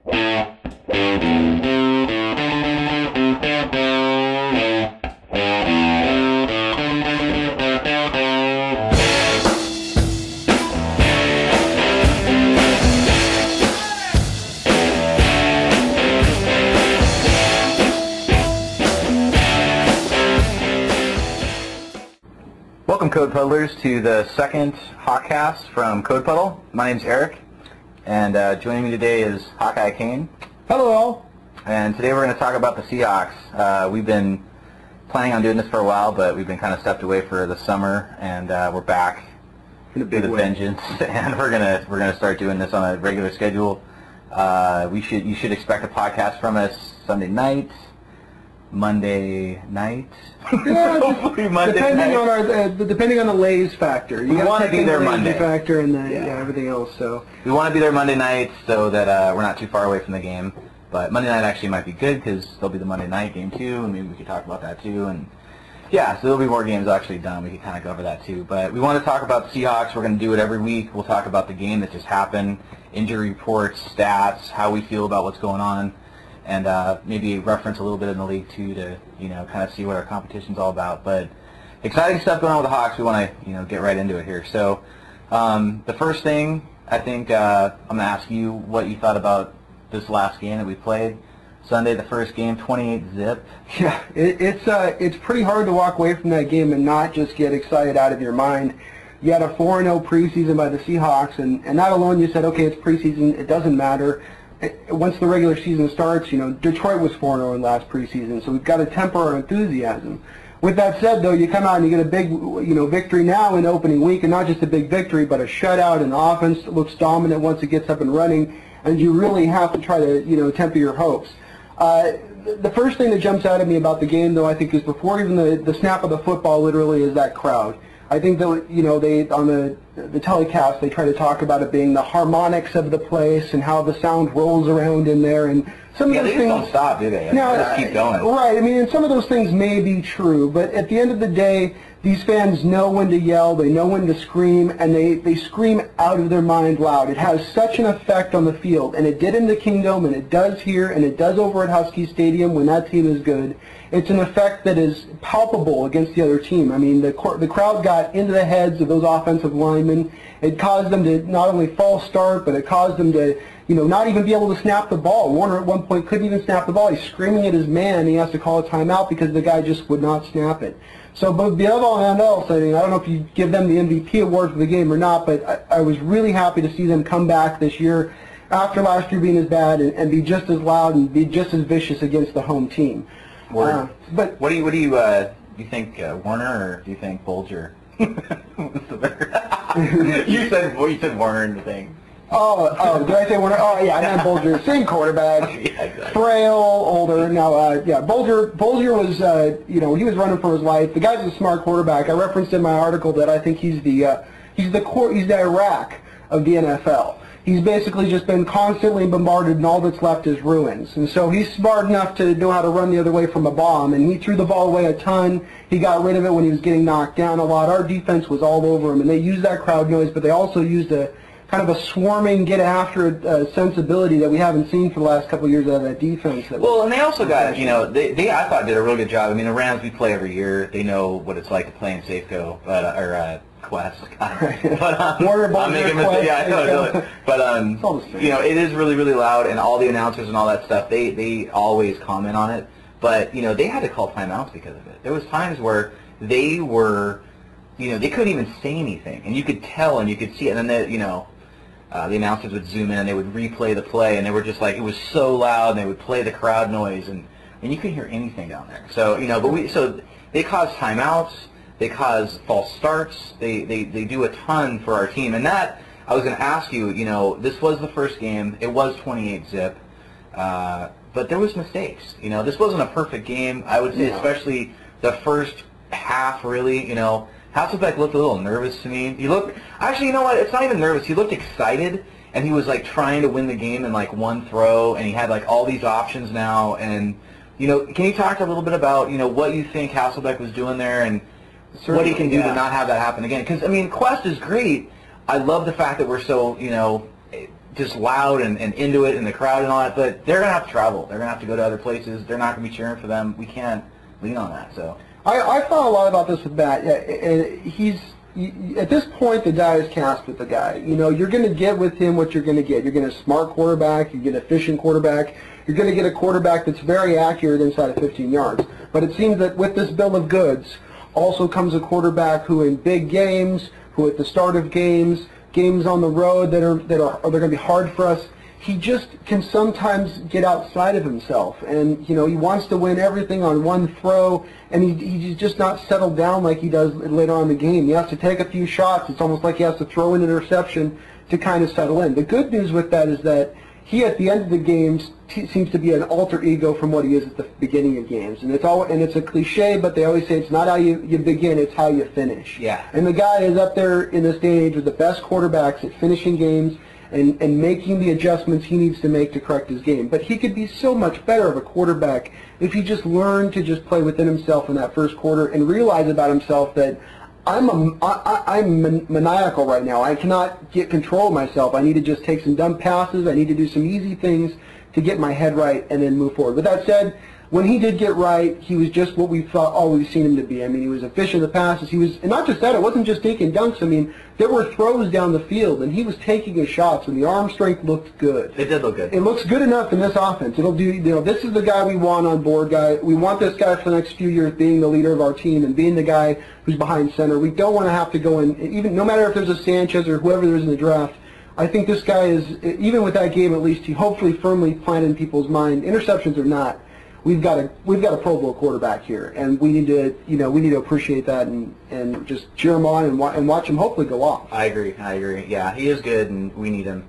Welcome, Code Puddlers, to the second Hawkcast from Code Puddle. My name's Eric, and joining me today is Hawkeye Kane. Hello. And today we're going to talk about the Seahawks. We've been planning on doing this for a while, but we've been kind of stepped away for the summer, and we're back with a vengeance, and we're gonna start doing this on a regular schedule. You should expect a podcast from us Sunday night. Monday night. Yeah, hopefully Monday night. Depending on the Lays factor. We want to be there Monday factor and everything else. So we want to be there Monday night so that we're not too far away from the game. But Monday night actually might be good because there'll be the Monday night game too, and maybe we could talk about that too. And yeah, so there'll be more games actually done. We can kind of go over that too. But we want to talk about the Seahawks. We're going to do it every week. We'll talk about the game that just happened, injury reports, stats, how we feel about what's going on. And maybe reference a little bit in the league too to kind of see what our competition's all about. But exciting stuff going on with the Hawks. We want to get right into it here. So the first thing I think I'm going to ask you what you thought about this last game that we played Sunday. The first game, 28-zip. Yeah, it's pretty hard to walk away from that game and not just get excited out of your mind. You had a 4-0 preseason by the Seahawks, and that alone you said, okay, it's preseason, it doesn't matter. Once the regular season starts, Detroit was 4-0 in last preseason, so we've got to temper our enthusiasm. With that said, though, you come out and you get a big, victory now in opening week, and not just a big victory, but a shutout, and the offense looks dominant once it gets up and running, and you really have to try to, temper your hopes. The first thing that jumps out at me about the game, though, I think is before even the snap of the football, literally, is that crowd. I think that they on the telecast they try to talk about it being the harmonics of the place and how the sound rolls around in there, and some of those things don't stop, do they? They just keep going. Right. I mean, and some of those things may be true, but at the end of the day, these fans know when to yell, they know when to scream, and they scream out of their mind loud. It has such an effect on the field, and it did in the Kingdom, and it does here, and it does over at Husky Stadium when that team is good. It's an effect that is palpable against the other team. I mean, the crowd got into the heads of those offensive linemen. It caused them to not only false start, but it caused them to, not even be able to snap the ball. Warner at one point couldn't even snap the ball. He's screaming at his man. He has to call a timeout because the guy just would not snap it. So, but beyond all else, I don't know if you give them the MVP award for the game or not, but I was really happy to see them come back this year after last year being as bad and be just as loud and be just as vicious against the home team. But what do you think Warner, or do you think Bulger? You said Warner in the thing. Oh, did I say Warner? Oh, yeah, I meant Bulger. Same quarterback. Yeah, exactly. Frail, older. Now, Bulger was, he was running for his life. The guy's a smart quarterback. I referenced in my article that I think he's the Iraq of the NFL. He's basically just been constantly bombarded, and all that's left is ruins. And so he's smart enough to know how to run the other way from a bomb, and he threw the ball away a ton. He got rid of it when he was getting knocked down a lot. Our defense was all over him, and they used that crowd noise, but they also used a kind of a swarming, get-after sensibility that we haven't seen for the last couple of years out of that defense. Well, and they also got, they I thought did a real good job. I mean, the Rams we play every year. They know what it's like to play in Safeco, Quest. But Warner Ball, I'm making mistakes. Yeah, I know. But it is really, really loud, and all the announcers and all that stuff, they always comment on it. But they had to call timeouts because of it. There was times where they were, they couldn't even say anything, and you could tell and you could see it. And then the announcers would zoom in and they would replay the play, and they were just like, it was so loud, and they would play the crowd noise, and you couldn't hear anything down there. So so they caused timeouts. They cause false starts. They do a ton for our team. And that, I was going to ask you, this was the first game. It was 28-zip. But there was mistakes. This wasn't a perfect game. I would say especially the first half, really. Hasselbeck looked a little nervous to me. He looked, actually, you know what? It's not even nervous. He looked excited, and he was, trying to win the game in, one throw, and he had, all these options now. And, can you talk a little bit about, what you think Hasselbeck was doing there and what he can do to not have that happen again? Because, Quest is great. I love the fact that we're so, just loud and into it and the crowd and all that, but they're going to have to travel. They're going to have to go to other places. They're not going to be cheering for them. We can't lean on that. So I thought a lot about this with Matt. Yeah, and at this point, the die is cast with the guy. You know, you're going to get with him what you're going to get. You're going to smart quarterback. You get an efficient quarterback. You're going to get a quarterback that's very accurate inside of 15 yards. But it seems that with this bill of goods also comes a quarterback who in big games, who at the start of games on the road that are going to be hard for us, he just can sometimes get outside of himself, and you know, he wants to win everything on one throw, and he's just not settled down like he does later on in the game. He has to take a few shots. It's almost like he has to throw an interception to kind of settle in. The good news with that is that he, at the end of the games, seems to be an alter ego from what he is at the beginning of games, and it's a cliche, but they always say it's not how you begin, it's how you finish. Yeah. And the guy is up there in this day and age with the best quarterbacks at finishing games and making the adjustments he needs to make to correct his game. But he could be so much better of a quarterback if he just learned to just play within himself in that first quarter and realize about himself that I'm maniacal right now. I cannot get control of myself. I need to just take some dumb passes. I need to do some easy things to get my head right and then move forward. With that said, when he did get right, he was just what we thought always seen him to be. I mean, he was efficient in the passes. He was, and not just that, it wasn't just dinking dunks. I mean, there were throws down the field, and he was taking his shots, and the arm strength looked good. it did look good. It looks good enough in this offense. It'll do. You know, this is the guy we want on board. Guy, we want this guy for the next few years being the leader of our team and being the guy who's behind center. We don't want to have to go in, even no matter if there's a Sanchez or whoever there is in the draft. I think this guy is, even with that game at least, he hopefully firmly planted in people's mind, interceptions or not. We've got a Pro Bowl quarterback here, and we need to appreciate that and just cheer him on and watch him hopefully go off. I agree. Yeah, he is good, and we need him.